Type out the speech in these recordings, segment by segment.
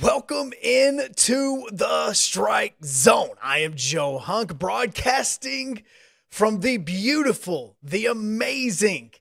Welcome into the Strike Zone. I am Joe Hunk, broadcasting from the beautiful, the amazing,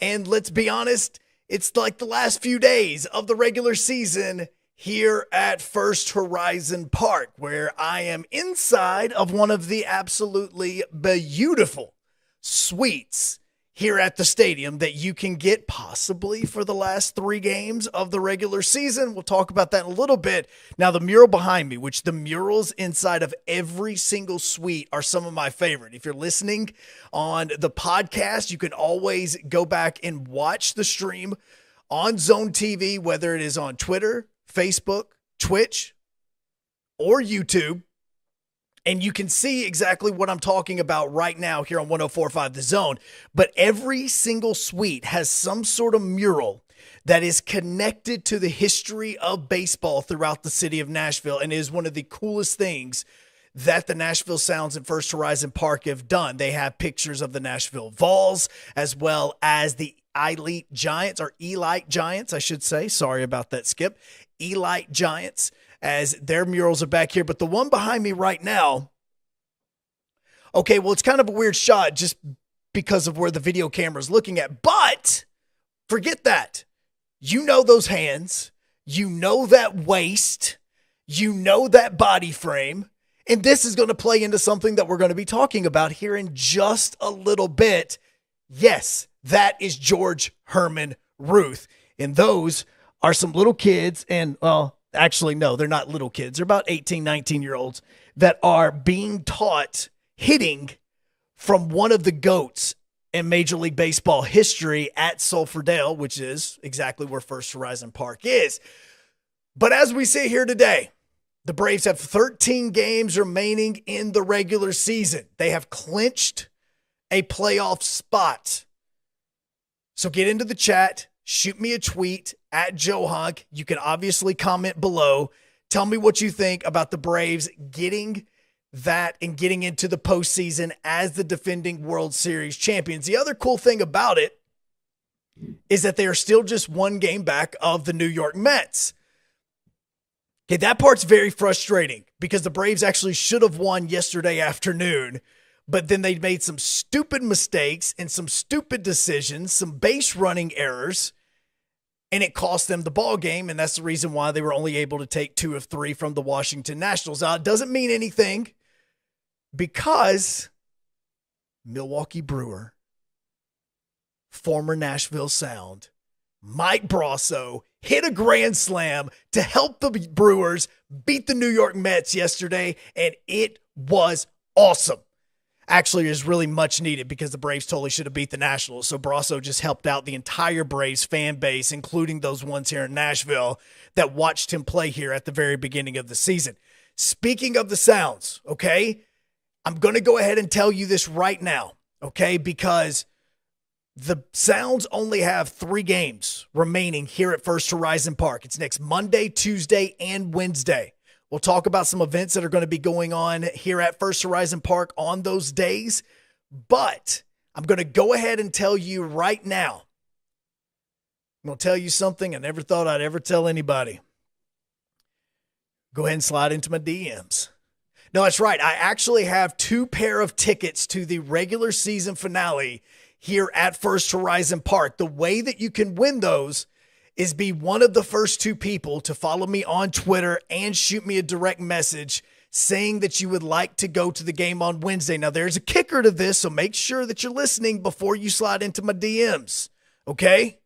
and let's be honest, it's like the last few days of the regular season here at First Horizon Park, where I am inside of one of the absolutely beautiful suites here at the stadium that you can get possibly for the last 3 games of the regular season. We'll talk about that in a little bit. Now, the mural behind me, which the murals inside of every single suite are some of my favorite. If you're listening on the podcast, you can always go back and watch the stream on Zone TV, whether it is on Twitter, Facebook, Twitch, or YouTube. And you can see exactly what I'm talking about right now here on 104.5 The Zone. But every single suite has some sort of mural that is connected to the history of baseball throughout the city of Nashville, and is one of the coolest things that the Nashville Sounds and First Horizon Park have done. They have pictures of the Nashville Vols as well as the Elite Giants, or Elite Giants, I should say. Sorry about that, Skip. Elite Giants, as their murals are back here. But the one behind me right now, okay, well, it's kind of a weird shot just because of where the video camera is looking at. But forget that. You know those hands. You know that waist. You know that body frame. And this is going to play into something that we're going to be talking about here in just a little bit. Yes, that is George, Herman, Ruth. And those are some little kids, and actually, no, they're not little kids. They're about 18, 19-year-olds that are being taught hitting from one of the GOATs in Major League Baseball history at Sulphurdale, which is exactly where First Horizon Park is. But as we sit here today, the Braves have 13 games remaining in the regular season. They have clinched a playoff spot. So get into the chat. Shoot me a tweet at Joe Hunk. You can obviously comment below. Tell me what you think about the Braves getting that and getting into the postseason as the defending World Series champions. The other cool thing about it is that they are still just 1 game back of the New York Mets. Okay, that part's very frustrating because the Braves actually should have won yesterday afternoon, but then they made some stupid mistakes and some stupid decisions, some base running errors, and it cost them the ball game, and that's the reason why they were only able to take 2 of 3 from the Washington Nationals. Now, it doesn't mean anything because Milwaukee Brewer, former Nashville Sound, Mike Brasso hit a grand slam to help the Brewers beat the New York Mets yesterday, and it was awesome. Actually, is really much needed because the Braves totally should have beat the Nationals. So Brasso just helped out the entire Braves fan base, including those ones here in Nashville that watched him play here at the very beginning of the season. Speaking of the Sounds, okay, I'm going to go ahead and tell you this right now, okay, because the Sounds only have 3 games remaining here at First Horizon Park. It's next Monday, Tuesday, and Wednesday. We'll talk about some events that are going to be going on here at First Horizon Park on those days. But I'm going to go ahead and tell you right now. I'm going to tell you something I never thought I'd ever tell anybody. Go ahead and slide into my DMs. No, that's right. I actually have 2 pair of tickets to the regular season finale here at First Horizon Park. The way that you can win those is be one of the first 2 people to follow me on Twitter and shoot me a direct message saying that you would like to go to the game on Wednesday. Now, there's a kicker to this, so make sure that you're listening before you slide into my DMs, okay?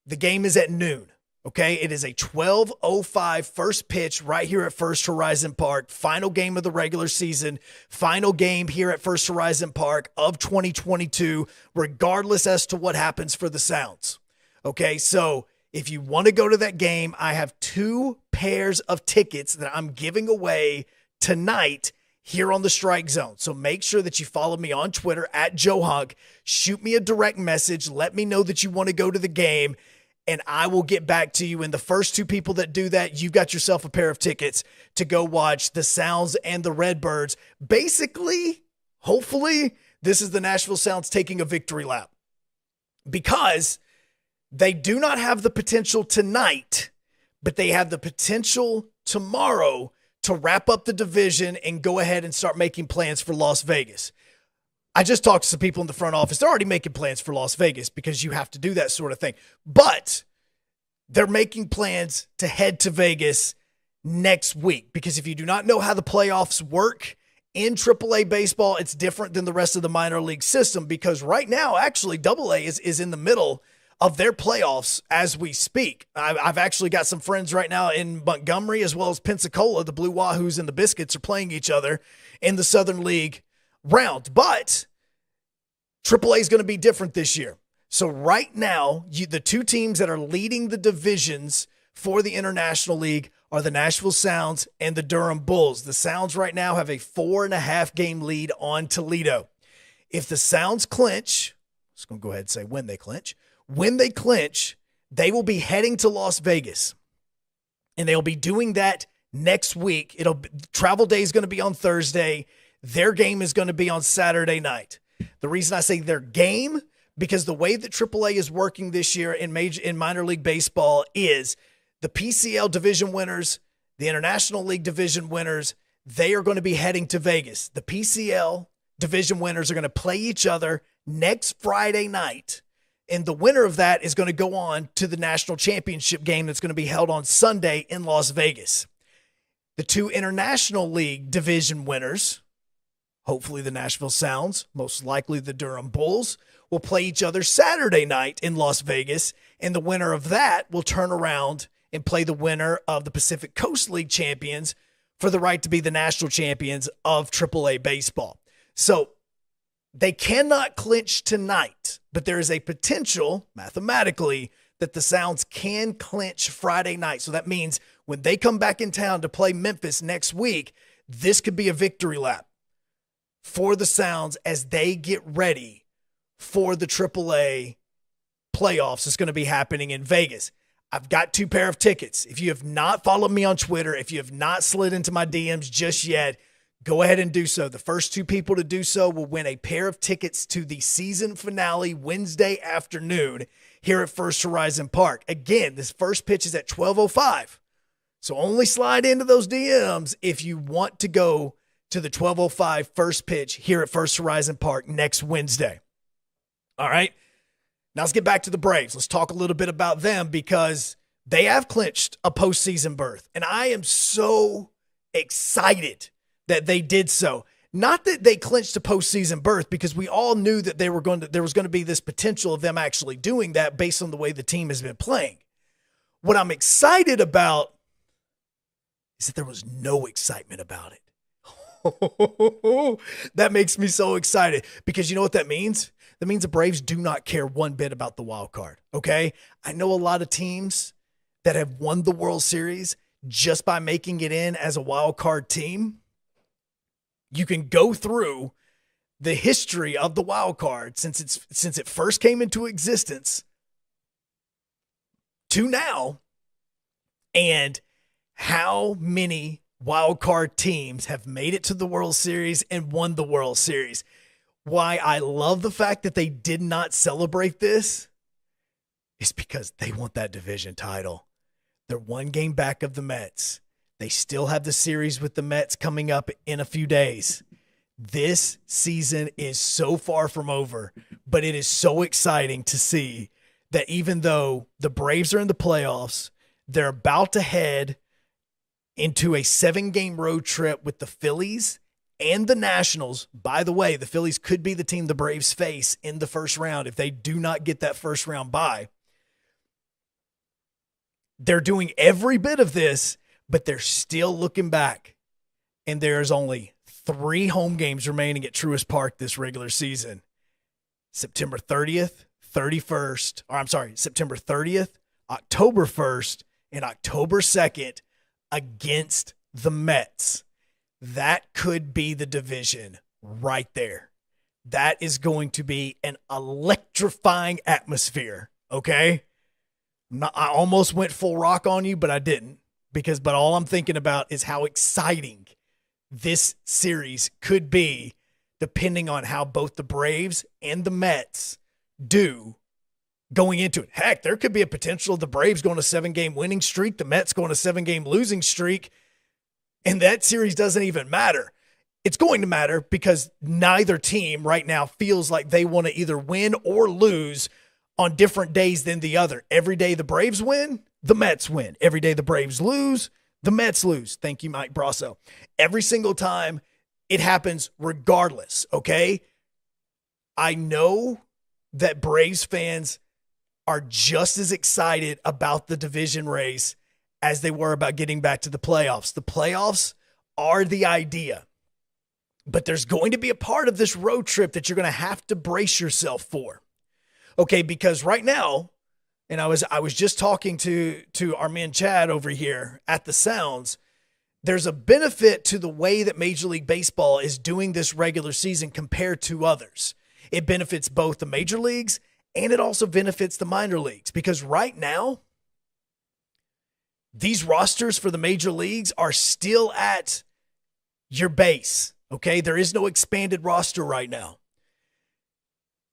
The game is at noon, okay? It is a 12:05 first pitch right here at First Horizon Park. Final game of the regular season. Final game here at First Horizon Park of 2022, regardless as to what happens for the Sounds. Okay, so if you want to go to that game, I have 2 pairs of tickets that I'm giving away tonight here on the Strike Zone. So make sure that you follow me on Twitter at Joe Hunk. Shoot me a direct message. Let me know that you want to go to the game, and I will get back to you. And the first 2 people that do that, you've got yourself a pair of tickets to go watch the Sounds and the Redbirds. Basically, hopefully, this is the Nashville Sounds taking a victory lap, because they do not have the potential tonight, but they have the potential tomorrow to wrap up the division and go ahead and start making plans for Las Vegas. I just talked to some people in the front office. They're already making plans for Las Vegas because you have to do that sort of thing. But they're making plans to head to Vegas next week, because if you do not know how the playoffs work in AAA baseball, it's different than the rest of the minor league system, because right now, actually, AA is in the middle of their playoffs as we speak. I've actually got some friends right now in Montgomery as well as Pensacola. The Blue Wahoos and the Biscuits are playing each other in the Southern League round. But AAA is going to be different this year. So right now, the two teams that are leading the divisions for the International League are the Nashville Sounds and the Durham Bulls. The Sounds right now have a 4.5 game lead on Toledo. If the Sounds clinch, I'm just going to go ahead and say when they clinch, they will be heading to Las Vegas. And they'll be doing that next week. Travel day is going to be on Thursday. Their game is going to be on Saturday night. The reason I say their game, because the way that AAA is working this year in minor league baseball is the PCL Division Winners, the International League Division Winners, they are going to be heading to Vegas. The PCL Division Winners are going to play each other next Friday night, and the winner of that is going to go on to the National Championship game that's going to be held on Sunday in Las Vegas. The two International League Division winners, hopefully the Nashville Sounds, most likely the Durham Bulls, will play each other Saturday night in Las Vegas, and the winner of that will turn around and play the winner of the Pacific Coast League champions for the right to be the national champions of AAA baseball. So they cannot clinch tonight, but there is a potential, mathematically, that the Sounds can clinch Friday night. So that means when they come back in town to play Memphis next week, this could be a victory lap for the Sounds as they get ready for the AAA playoffs. It's going to be happening in Vegas. I've got 2 pair of tickets. If you have not followed me on Twitter, if you have not slid into my DMs just yet, go ahead and do so. The first 2 people to do so will win a pair of tickets to the season finale Wednesday afternoon here at First Horizon Park. Again, this first pitch is at 12:05. So only slide into those DMs if you want to go to the 12:05 first pitch here at First Horizon Park next Wednesday. All right. Now let's get back to the Braves. Let's talk a little bit about them, because they have clinched a postseason berth. And I am so excited that they did so. Not that they clinched a postseason berth, because we all knew that there was going to be this potential of them actually doing that based on the way the team has been playing. What I'm excited about is that there was no excitement about it. That makes me so excited, because you know what that means? That means the Braves do not care one bit about the wild card, okay? I know a lot of teams that have won the World Series just by making it in as a wild card team. You can go through the history of the wild card since it first came into existence to now, and how many wild card teams have made it to the World Series and won the World Series. Why I love the fact that they did not celebrate this is because they want that division title. They're 1 game back of the Mets. They still have the series with the Mets coming up in a few days. This season is so far from over, but it is so exciting to see that even though the Braves are in the playoffs, they're about to head into a 7-game road trip with the Phillies and the Nationals. By the way, the Phillies could be the team the Braves face in the first round if they do not get that first round bye. They're doing every bit of this, but they're still looking back. And there's only 3 home games remaining at Truist Park this regular season. September 30th, September 30th, October 1st, and October 2nd against the Mets. That could be the division right there. That is going to be an electrifying atmosphere, okay? I almost went full rock on you, but I didn't. But all I'm thinking about is how exciting this series could be, depending on how both the Braves and the Mets do going into it. Heck, there could be a potential of the Braves going a 7-game winning streak, the Mets going a 7-game losing streak, and that series doesn't even matter. It's going to matter because neither team right now feels like they want to either win or lose on different days than the other. Every day the Braves win, the Mets win. Every day the Braves lose, the Mets lose. Thank you, Mike Brasso. Every single time it happens regardless, okay? I know that Braves fans are just as excited about the division race as they were about getting back to the playoffs. The playoffs are the idea. But there's going to be a part of this road trip that you're going to have to brace yourself for. Okay, because right now, and I was just talking to our man Chad over here at the Sounds, there's a benefit to the way that Major League Baseball is doing this regular season compared to others. It benefits both the major leagues and it also benefits the minor leagues because right now, these rosters for the major leagues are still at your base. Okay, there is no expanded roster right now.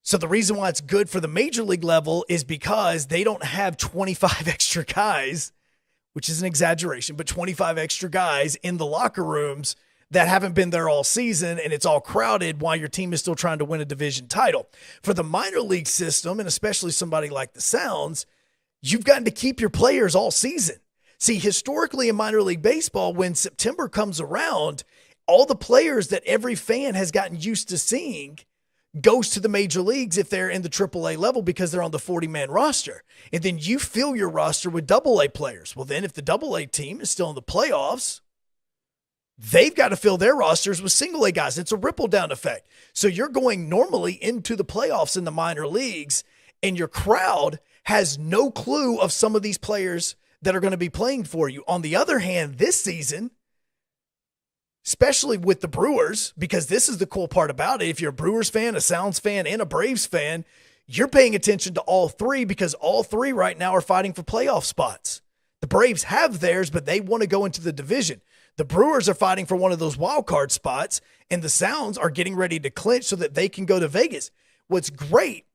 So the reason why it's good for the major league level is because they don't have 25 extra guys, which is an exaggeration, but 25 extra guys in the locker rooms that haven't been there all season, and it's all crowded while your team is still trying to win a division title. For the minor league system, and especially somebody like the Sounds, you've gotten to keep your players all season. See, historically in minor league baseball, when September comes around, all the players that every fan has gotten used to seeing goes to the major leagues if they're in the AAA level because they're on the 40-man roster. And then you fill your roster with AA players. Well, then if the AA team is still in the playoffs, they've got to fill their rosters with single-A guys. It's a ripple-down effect. So you're going normally into the playoffs in the minor leagues, and your crowd has no clue of some of these players that are going to be playing for you. On the other hand, this season, especially with the Brewers, because this is the cool part about it. If you're a Brewers fan, a Sounds fan, and a Braves fan, you're paying attention to all three because all three right now are fighting for playoff spots. The Braves have theirs, but they want to go into the division. The Brewers are fighting for one of those wild card spots, and the Sounds are getting ready to clinch so that they can go to Vegas. What's great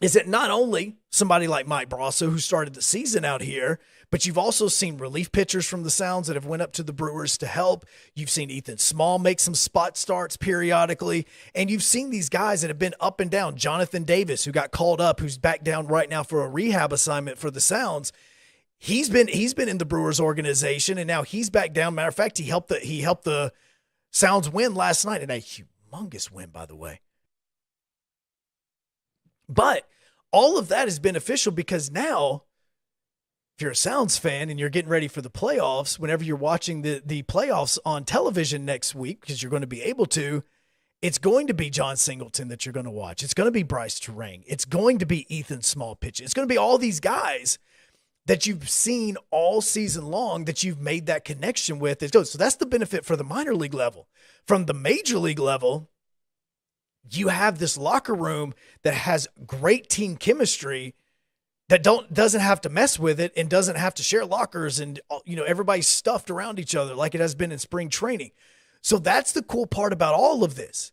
is that not only somebody like Mike Brasso, who started the season out here, but you've also seen relief pitchers from the Sounds that have went up to the Brewers to help. You've seen Ethan Small make some spot starts periodically, and you've seen these guys that have been up and down. Jonathan Davis, who got called up, who's back down right now for a rehab assignment for the Sounds. He's been in the Brewers organization, and now he's back down. Matter of fact, he helped the Sounds win last night, and a humongous win, by the way. But all of that is beneficial because now, if you're a Sounds fan and you're getting ready for the playoffs, whenever you're watching the playoffs on television next week, because you're going to be able to, it's going to be John Singleton that you're going to watch. It's going to be Bryce Terang. It's going to be Ethan Small pitching. It's going to be all these guys that you've seen all season long that you've made that connection with. So that's the benefit for the minor league level. From the major league level, you have this locker room that has great team chemistry that doesn't have to mess with it and doesn't have to share lockers and, everybody's stuffed around each other like it has been in spring training. So that's the cool part about all of this.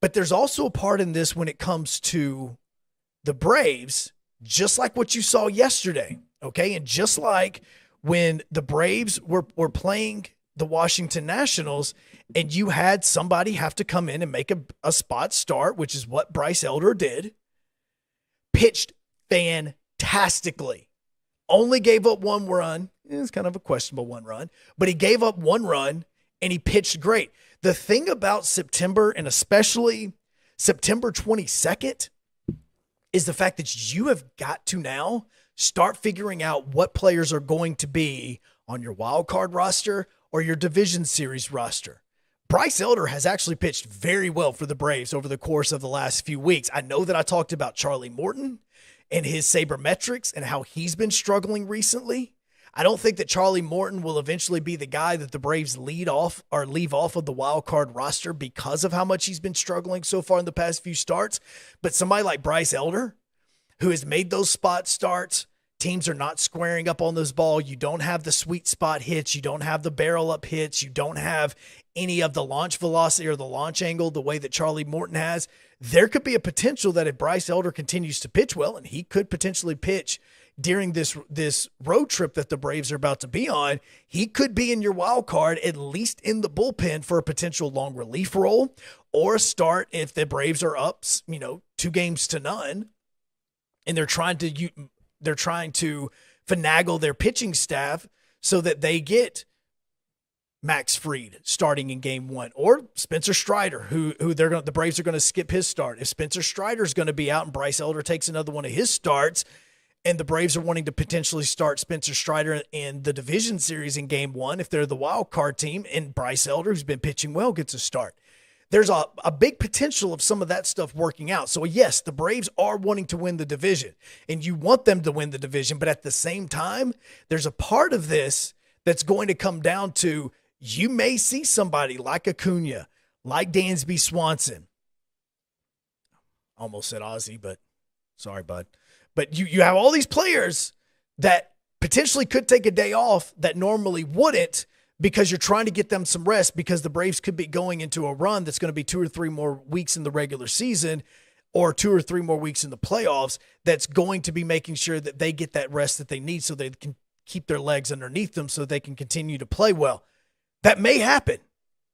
But there's also a part in this when it comes to the Braves, just like what you saw yesterday, okay? And just like when the Braves were playing the Washington Nationals and you had somebody have to come in and make a spot start, which is what Bryce Elder did, pitched fantastically. Only gave up one run. It's kind of a questionable one run, but he gave up one run and he pitched great. The thing about September, and especially September 22nd, is the fact that you have got to now start figuring out what players are going to be on your wild card roster or your division series roster. Bryce Elder has actually pitched very well for the Braves over the course of the last few weeks. I know that I talked about Charlie Morton and his sabermetrics and how he's been struggling recently. I don't think that Charlie Morton will eventually be the guy that the Braves leave off of the wild card roster because of how much he's been struggling so far in the past few starts. But somebody like Bryce Elder, who has made those spot starts, Teams are not squaring up on this ball. You don't have the sweet spot hits. You don't have the barrel up hits. You don't have any of the launch velocity or the launch angle the way that Charlie Morton has. There could be a potential that if Bryce Elder continues to pitch well, and he could potentially pitch during this road trip that the Braves are about to be on, he could be in your wild card, at least in the bullpen for a potential long relief role or a start if the Braves are up, 2-0, and they're trying to finagle their pitching staff so that they get Max Fried starting in game 1, or Spencer Strider, who the Braves are going to skip his start. If Spencer Strider is going to be out and Bryce Elder takes another one of his starts, and the Braves are wanting to potentially start Spencer Strider in the division series in game 1, if they're the wild card team, and Bryce Elder, who's been pitching well, gets a start. There's a big potential of some of that stuff working out. So yes, the Braves are wanting to win the division, and you want them to win the division. But at the same time, there's a part of this that's going to come down to, you may see somebody like Acuna, like Dansby Swanson. Almost said Ozzy, but sorry, bud. But you have all these players that potentially could take a day off that normally wouldn't, because you're trying to get them some rest, because the Braves could be going into a run that's going to be 2 or 3 more weeks in the regular season, or 2 or 3 more weeks in the playoffs, that's going to be making sure that they get that rest that they need so they can keep their legs underneath them so they can continue to play well. That may happen,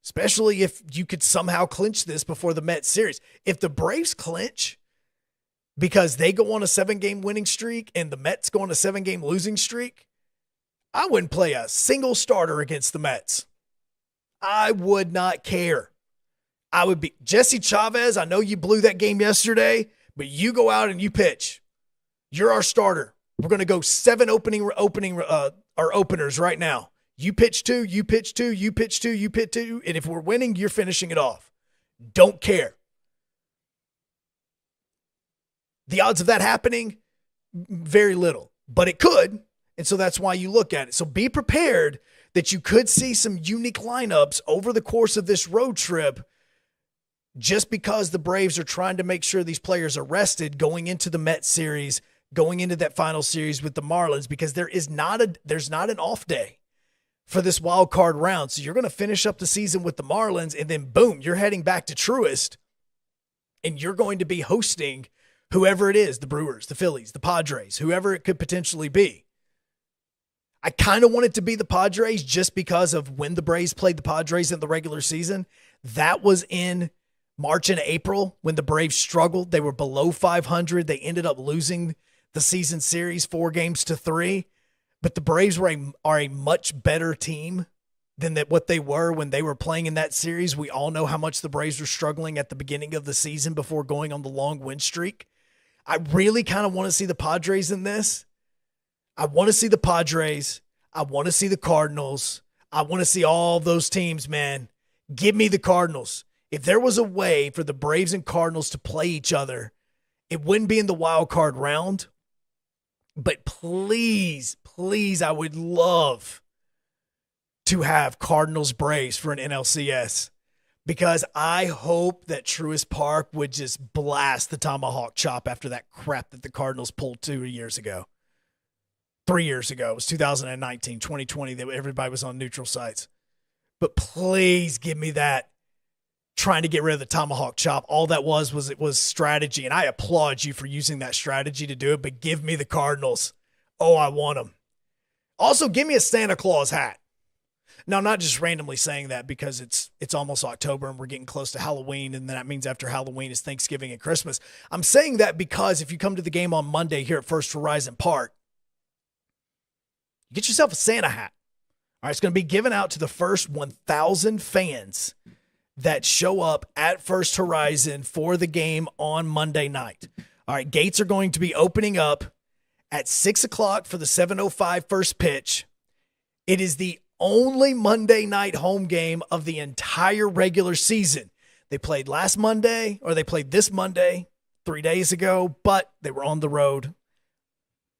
especially if you could somehow clinch this before the Mets series. If the Braves clinch because they go on a 7-game winning streak and the Mets go on a 7-game losing streak, I wouldn't play a single starter against the Mets. I would not care. I would be Jesse Chavez. I know you blew that game yesterday, but you go out and you pitch. You're our starter. We're going to go 7 openers right now. You pitch 2, you pitch 2, you pitch 2, you pitch 2, and if we're winning, you're finishing it off. Don't care. The odds of that happening, very little, but it could. And so that's why you look at it. So be prepared that you could see some unique lineups over the course of this road trip, just because the Braves are trying to make sure these players are rested going into the Mets series, going into that final series with the Marlins, because there's not an off day for this wild card round. So you're going to finish up the season with the Marlins, and then boom, you're heading back to Truist, and you're going to be hosting whoever it is, the Brewers, the Phillies, the Padres, whoever it could potentially be. I kind of want it to be the Padres just because of when the Braves played the Padres in the regular season. That was in March and April when the Braves struggled. They were below 500. They ended up losing the season series 4-3. But the Braves are a much better team than what they were when they were playing in that series. We all know how much the Braves were struggling at the beginning of the season before going on the long win streak. I really kind of want to see the Padres in this. I want to see the Padres. I want to see the Cardinals. I want to see all those teams, man. Give me the Cardinals. If there was a way for the Braves and Cardinals to play each other, it wouldn't be in the wild card round. But please, I would love to have Cardinals Braves for an NLCS, because I hope that Truist Park would just blast the tomahawk chop after that crap that the Cardinals pulled 2 years ago. 3 years ago. It was 2019, 2020. Everybody was on neutral sites. But please give me that. Trying to get rid of the tomahawk chop. All that was strategy. And I applaud you for using that strategy to do it. But give me the Cardinals. Oh, I want them. Also, give me a Santa Claus hat. Now, I'm not just randomly saying that because it's almost October and we're getting close to Halloween, and then that means after Halloween is Thanksgiving and Christmas. I'm saying that because if you come to the game on Monday here at First Horizon Park, get yourself a Santa hat. All right, it's going to be given out to the first 1,000 fans that show up at First Horizon for the game on Monday night. All right, gates are going to be opening up at 6 o'clock for the 7:05 first pitch. It is the only Monday night home game of the entire regular season. They played last Monday, or they played this Monday 3 days ago, but they were on the road.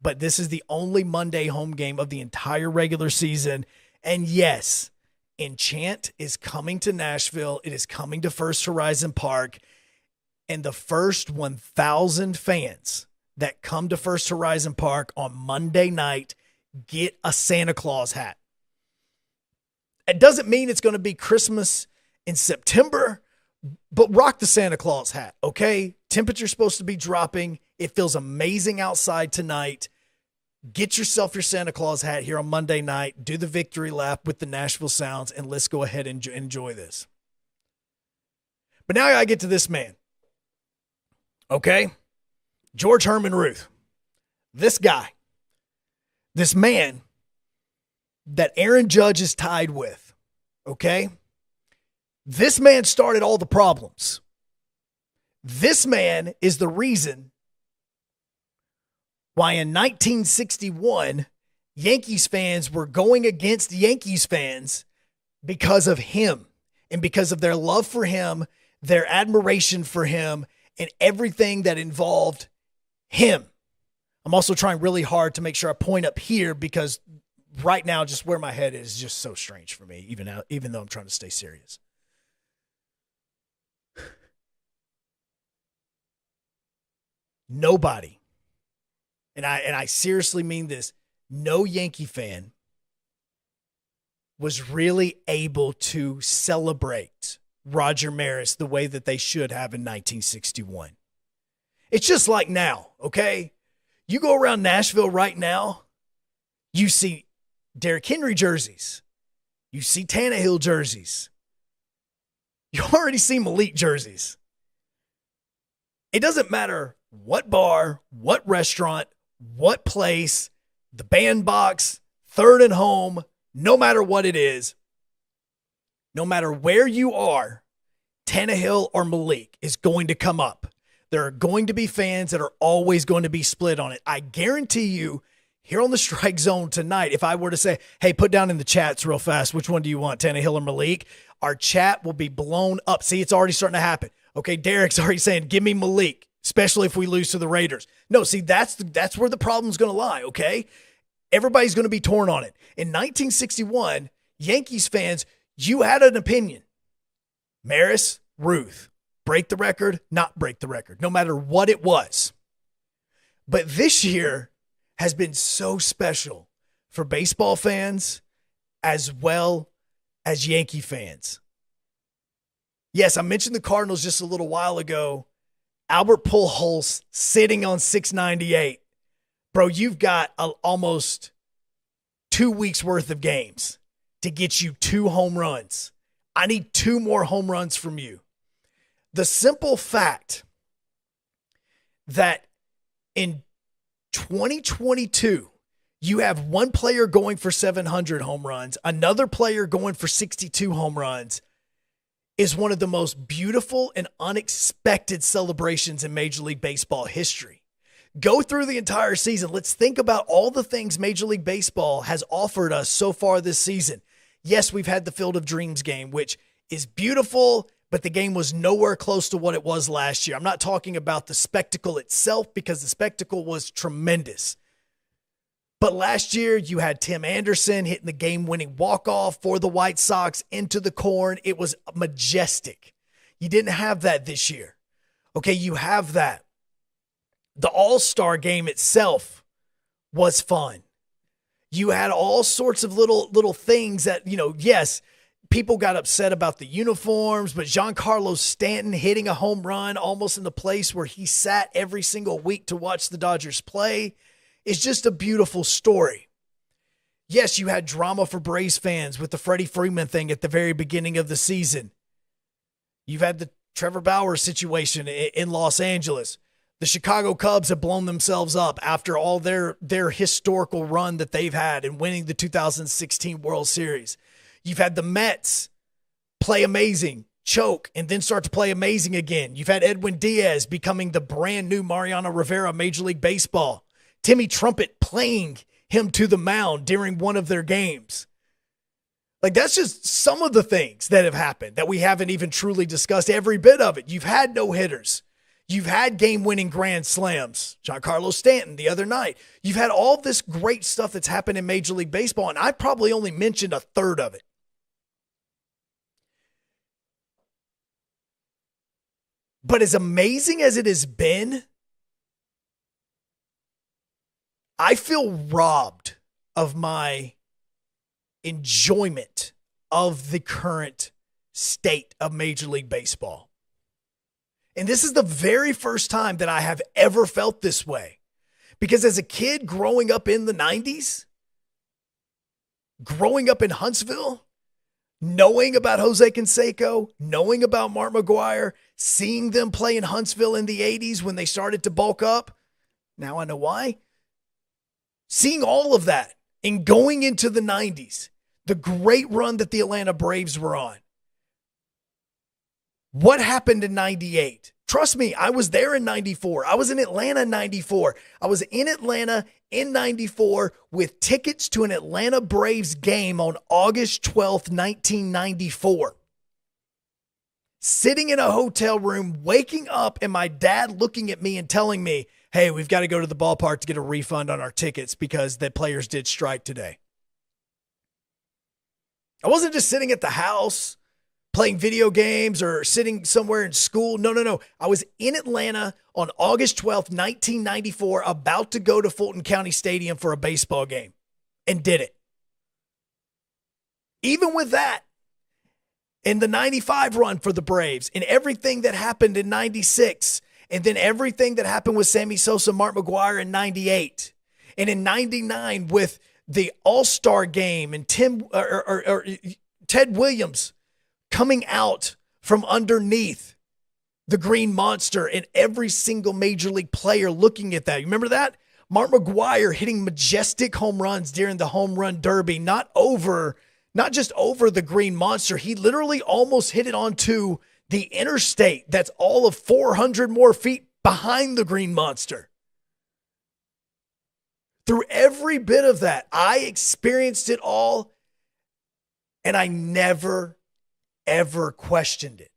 But this is the only Monday home game of the entire regular season. And yes, Enchant is coming to Nashville. It is coming to First Horizon Park. And the first 1,000 fans that come to First Horizon Park on Monday night get a Santa Claus hat. It doesn't mean it's going to be Christmas in September, but rock the Santa Claus hat, okay? Temperature's supposed to be dropping. It feels amazing outside tonight. Get yourself your Santa Claus hat here on Monday night. Do the victory lap with the Nashville Sounds, and let's go ahead and enjoy this. But now I get to this man, okay? George Herman Ruth. This guy, this man that Aaron Judge is tied with, okay? This man started all the problems. This man is the reason why in 1961, Yankees fans were going against Yankees fans because of him and because of their love for him, their admiration for him, and everything that involved him. I'm also trying really hard to make sure I point up here because right now, just where my head is just so strange for me, even though I'm trying to stay serious. Nobody, and I seriously mean this, no Yankee fan was really able to celebrate Roger Maris the way that they should have in 1961. It's just like now, okay? You go around Nashville right now, you see Derrick Henry jerseys. You see Tannehill jerseys. You already see Malik jerseys. It doesn't matter what bar, what restaurant, what place, the bandbox, third and home, no matter what it is, no matter where you are, Tannehill or Malik is going to come up. There are going to be fans that are always going to be split on it. I guarantee you, here on the Strike Zone tonight, if I were to say, hey, put down in the chats real fast, which one do you want, Tannehill or Malik? Our chat will be blown up. See, it's already starting to happen. Okay, Derek's already saying, give me Malik, especially if we lose to the Raiders. No, see, that's where the problem's going to lie, okay? Everybody's going to be torn on it. In 1961, Yankees fans, you had an opinion. Maris, Ruth, break the record, not break the record, no matter what it was. But this year has been so special for baseball fans as well as Yankee fans. Yes, I mentioned the Cardinals just a little while ago. Albert Pujols sitting on 698. Bro, you've got almost 2 weeks worth of games to get you 2 home runs. I need 2 more home runs from you. The simple fact that in 2022, you have one player going for 700 home runs, another player going for 62 home runs, is one of the most beautiful and unexpected celebrations in Major League Baseball history. Go through the entire season. Let's think about all the things Major League Baseball has offered us so far this season. Yes, we've had the Field of Dreams game, which is beautiful, but the game was nowhere close to what it was last year. I'm not talking about the spectacle itself because the spectacle was tremendous. But last year, you had Tim Anderson hitting the game-winning walk-off for the White Sox into the corn. It was majestic. You didn't have that this year. Okay, you have that. The All-Star game itself was fun. You had all sorts of little things that, yes, people got upset about the uniforms, but Giancarlo Stanton hitting a home run almost in the place where he sat every single week to watch the Dodgers play is just a beautiful story. Yes, you had drama for Braves fans with the Freddie Freeman thing at the very beginning of the season. You've had the Trevor Bauer situation in Los Angeles. The Chicago Cubs have blown themselves up after all their historical run that they've had in winning the 2016 World Series. You've had the Mets play amazing, choke, and then start to play amazing again. You've had Edwin Diaz becoming the brand new Mariano Rivera of Major League Baseball. Timmy Trumpet playing him to the mound during one of their games. Like, that's just some of the things that have happened that we haven't even truly discussed every bit of it. You've had no-hitters. You've had game-winning grand slams. Giancarlo Stanton the other night. You've had all this great stuff that's happened in Major League Baseball, and I probably only mentioned a third of it. But as amazing as it has been, I feel robbed of my enjoyment of the current state of Major League Baseball. And this is the very first time that I have ever felt this way. Because as a kid growing up in the 90s, growing up in Huntsville, knowing about Jose Canseco, knowing about Mark McGwire, seeing them play in Huntsville in the 80s when they started to bulk up, now I know why. Seeing all of that and going into the 90s, the great run that the Atlanta Braves were on. What happened in 98? Trust me, I was there in 94. I was in Atlanta in 94. I was in Atlanta in 94 with tickets to an Atlanta Braves game on August 12th, 1994. Sitting in a hotel room, waking up, and my dad looking at me and telling me, hey, we've got to go to the ballpark to get a refund on our tickets because the players did strike today. I wasn't just sitting at the house playing video games or sitting somewhere in school. No. I was in Atlanta on August 12th, 1994, about to go to Fulton County Stadium for a baseball game, and did it. Even with that, in the 95 run for the Braves, and everything that happened in 96, and then everything that happened with Sammy Sosa, Mark McGwire in 98, and in 99 with the All-Star game and Ted Williams coming out from underneath the Green Monster, and every single major league player looking at that. You remember that? Mark McGwire hitting majestic home runs during the home run derby, not just over the Green Monster. He literally almost hit it onto the interstate that's all of 400 more feet behind the Green Monster. Through every bit of that, I experienced it all, and I never ever questioned it.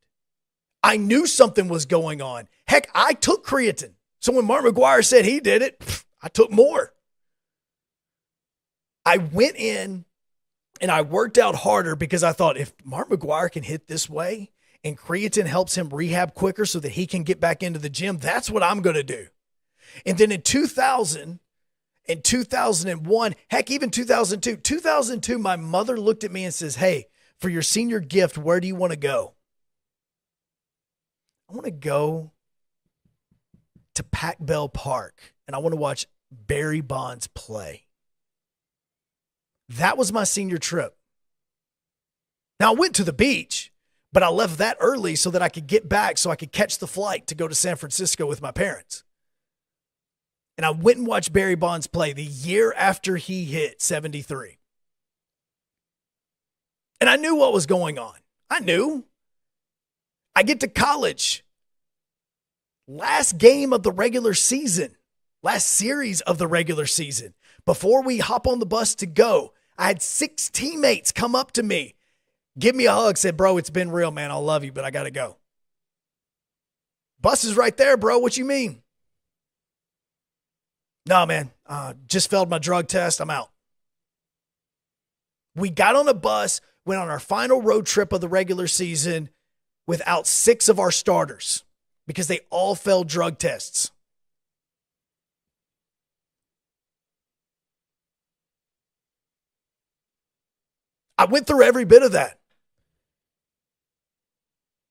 I knew something was going on. Heck, I took creatine. So when Mark McGwire said he did it, I took more. I went in and I worked out harder because I thought if Mark McGwire can hit this way and creatine helps him rehab quicker so that he can get back into the gym, that's what I'm going to do. And then in 2000 and 2001, heck, even 2002, my mother looked at me and says, hey, for your senior gift, where do you want to go? I want to go to Pac Bell Park, and I want to watch Barry Bonds play. That was my senior trip. Now, I went to the beach, but I left that early so that I could get back so I could catch the flight to go to San Francisco with my parents. And I went and watched Barry Bonds play the year after he hit 73. And I knew what was going on. I knew. I get to college. Last game of the regular season. Last series of the regular season. Before we hop on the bus to go, I had 6 teammates come up to me, give me a hug, said, bro, it's been real, man. I love you, but I got to go. Bus is right there, bro. What you mean? No, man. Just failed my drug test. I'm out. We got on a bus, went on our final road trip of the regular season without 6 of our starters because they all failed drug tests. I went through every bit of that.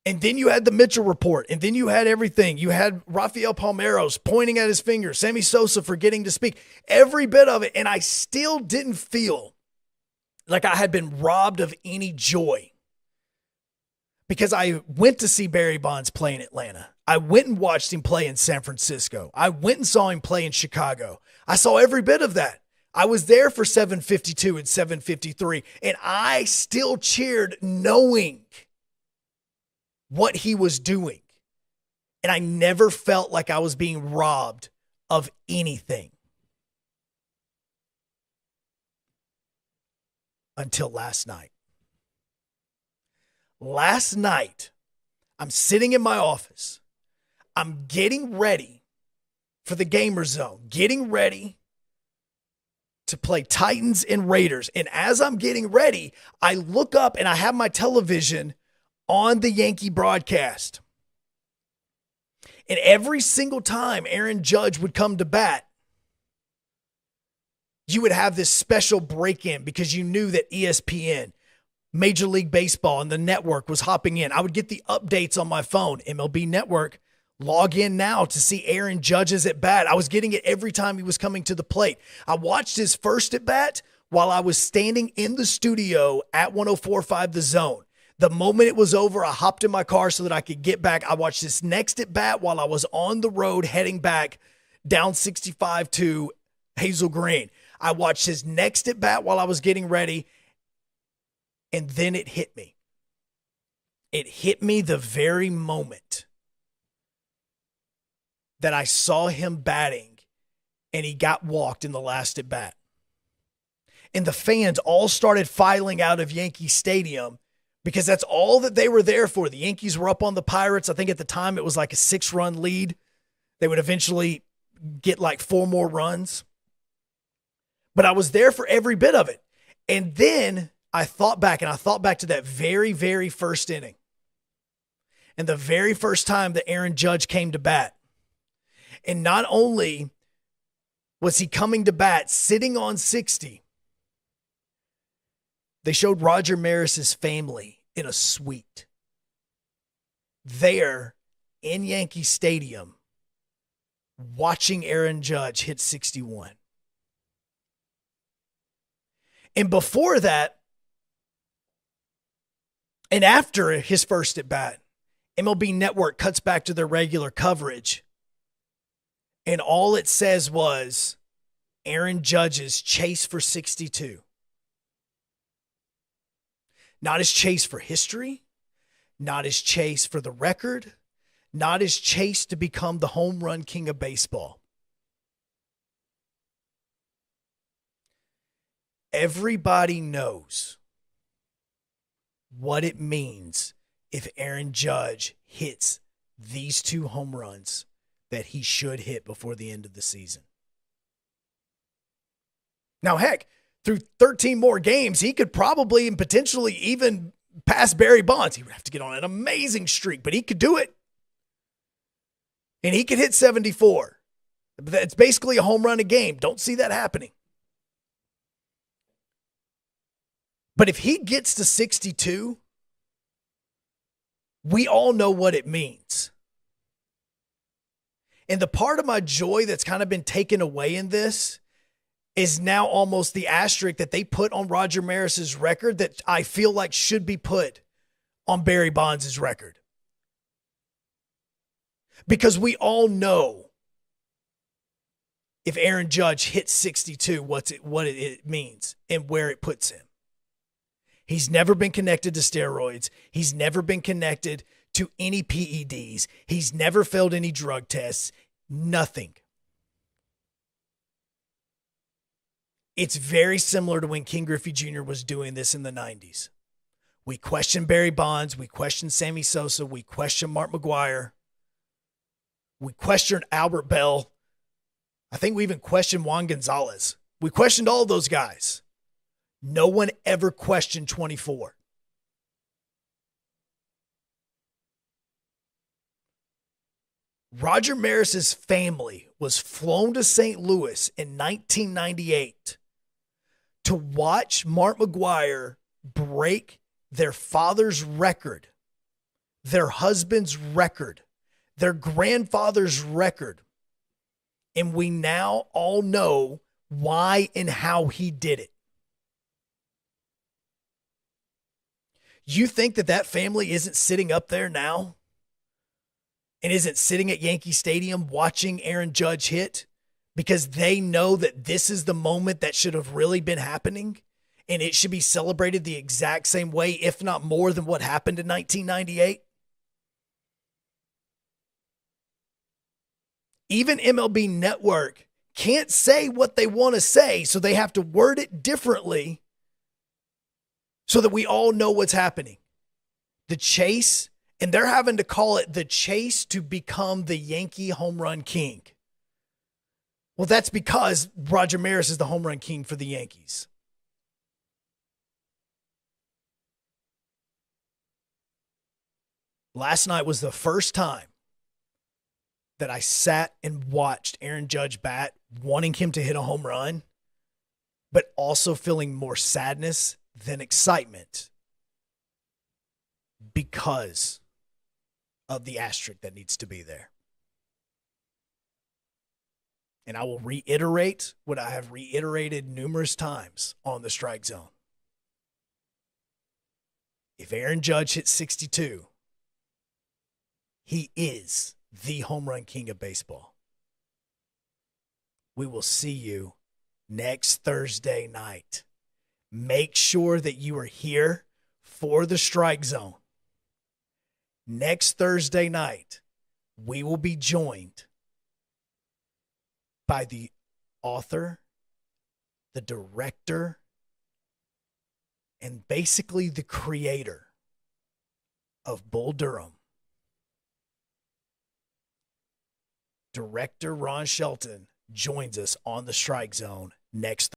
And then you had the Mitchell report, and then you had everything. You had Rafael Palmeiros pointing at his finger, Sammy Sosa forgetting to speak, every bit of it. And I still didn't feel like I had been robbed of any joy because I went to see Barry Bonds play in Atlanta. I went and watched him play in San Francisco. I went and saw him play in Chicago. I saw every bit of that. I was there for 752 and 753, and I still cheered knowing what he was doing. And I never felt like I was being robbed of anything. Until last night. Last night, I'm sitting in my office. I'm getting ready for the Gamer Zone, getting ready to play Titans and Raiders. And as I'm getting ready, I look up and I have my television on the Yankee broadcast. And every single time Aaron Judge would come to bat, you would have this special break-in because you knew that ESPN, Major League Baseball, and the network was hopping in. I would get the updates on my phone, MLB Network, log in now to see Aaron Judge's at bat. I was getting it every time he was coming to the plate. I watched his first at bat while I was standing in the studio at 104.5 The Zone. The moment it was over, I hopped in my car so that I could get back. I watched this next at bat while I was on the road heading back down 65 to Hazel Green. I watched his next at bat while I was getting ready, and then it hit me. It hit me the very moment that I saw him batting and he got walked in the last at bat. And the fans all started filing out of Yankee Stadium because that's all that they were there for. The Yankees were up on the Pirates. I think at the time it was like a 6-run lead. They would eventually get like 4 more runs. But I was there for every bit of it. And then I thought back to that very, very first inning. And the very first time that Aaron Judge came to bat. And not only was he coming to bat sitting on 60, they showed Roger Maris's family in a suite there in Yankee Stadium watching Aaron Judge hit 61. And before that, and after his first at bat, MLB Network cuts back to their regular coverage. And all it says was Aaron Judge's chase for 62. Not his chase for history, not his chase for the record, not his chase to become the home run king of baseball. Everybody knows what it means if Aaron Judge hits these 2 home runs that he should hit before the end of the season. Now, heck, through 13 more games, he could probably and potentially even pass Barry Bonds. He would have to get on an amazing streak, but he could do it. And he could hit 74. It's basically a home run a game. Don't see that happening. But if he gets to 62, we all know what it means. And the part of my joy that's kind of been taken away in this is now almost the asterisk that they put on Roger Maris's record that I feel like should be put on Barry Bonds' record. Because we all know if Aaron Judge hits 62, what it means and where it puts him. He's never been connected to steroids. He's never been connected to any PEDs. He's never failed any drug tests. Nothing. It's very similar to when King Griffey Jr. was doing this in the 90s. We questioned Barry Bonds. We questioned Sammy Sosa. We questioned Mark McGwire. We questioned Albert Bell. I think we even questioned Juan Gonzalez. We questioned all those guys. No one ever questioned 24. Roger Maris's family was flown to St. Louis in 1998 to watch Mark McGwire break their father's record, their husband's record, their grandfather's record. And we now all know why and how he did it. You think that that family isn't sitting up there now and isn't sitting at Yankee Stadium watching Aaron Judge hit because they know that this is the moment that should have really been happening and it should be celebrated the exact same way, if not more than what happened in 1998? Even MLB Network can't say what they want to say, so they have to word it differently so that we all know what's happening. The chase, and they're having to call it the chase to become the Yankee home run king. Well, that's because Roger Maris is the home run king for the Yankees. Last night was the first time that I sat and watched Aaron Judge bat, wanting him to hit a home run. but also feeling more sadness than excitement because of the asterisk that needs to be there. And I will reiterate what I have reiterated numerous times on the strike zone. If Aaron Judge hits 62, he is the home run king of baseball. We will see you next Thursday night. Make sure that you are here for the strike zone. Next Thursday night, we will be joined by the author, the director, and basically the creator of Bull Durham. Director Ron Shelton joins us on the strike zone next